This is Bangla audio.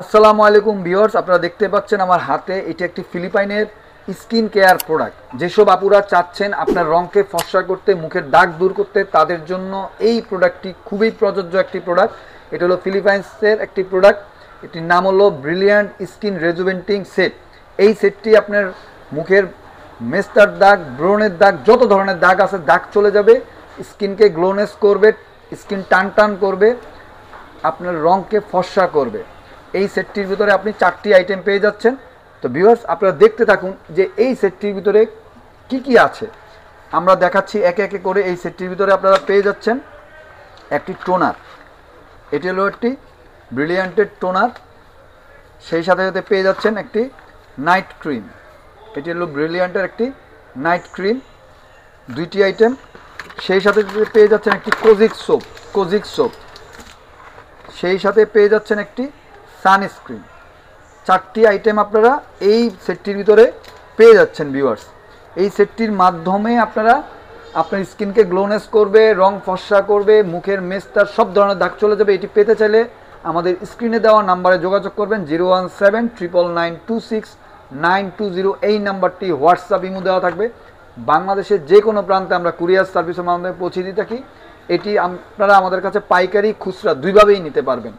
আসসালামু আলাইকুম ভিউয়ার্স, আপনারা দেখতে পাচ্ছেন আমার হাতে এটি একটি ফিলিপাইনের স্কিন কেয়ার প্রোডাক্ট। যেসব আপুরা চাচ্ছেন আপনার রঙকে ফর্সা করতে, মুখের দাগ দূর করতে, তাদের জন্য এই প্রোডাক্টটি খুবই প্রযোজ্য একটি প্রোডাক্ট। এটা হলো ফিলিপাইন্সের একটি প্রোডাক্ট, এটির নাম হলো ব্রিলিয়ান্ট স্কিন রেজুভেন্টিং সেট। এই সেটটি আপনার মুখের মেস্তার দাগ, ব্রণের দাগ, যত ধরনের দাগ আছে দাগ চলে যাবে, স্কিনকে গ্লোনেস করবে, স্কিন টান টান করবে, আপনার রঙকে ফর্সা করবে। এই সেটটির ভিতরে আপনি 4টি আইটেম পেয়ে যাচ্ছেন। তো ভিউয়ার্স, আপনারা দেখতে থাকুন যে এই সেটটির ভিতরে কি কি আছে। আমরা দেখাচ্ছি একে একে করে। এই সেটটির ভিতরে আপনারা পেয়ে যাচ্ছেন একটি টোনার, এটি হলো একটি ব্রিলিয়ান্টের টোনার। সেই সাথে সাথে পেয়ে যাচ্ছেন একটি নাইট ক্রিম, এটি হলো ব্রিলিয়ান্টের একটি নাইট ক্রিম, 2টি আইটেম। সেই সাথে পেয়ে যাচ্ছেন একটি কোজিক সোপ। সেই সাথে পেয়ে যাচ্ছেন একটি সানস্ক্রিন। 4টি আইটেম আপনারা এই সেটটির ভিতরে পেয়ে যাচ্ছেন ভিউয়ার্স। এই সেটটির মাধ্যমে আপনারা আপনার স্কিনকে গ্লোনেস করবে, রং ফর্সা করবে, মুখের মেস্তার সব ধরনের দাগ চলে যাবে। এটি পেতে চাইলে আমাদের স্ক্রিনে দেওয়া নাম্বারে যোগাযোগ করবেন, 01799269220। এই নাম্বারটি হোয়াটসঅ্যাপ ইমো দেওয়া থাকবে। বাংলাদেশের যে কোনো প্রান্তে আমরা কুরিয়ার সার্ভিসের মাধ্যমে পৌঁছে দিয়ে থাকি। এটি আপনারা আমাদের কাছে পাইকারি, খুচরা দুইভাবেই নিতে পারবেন।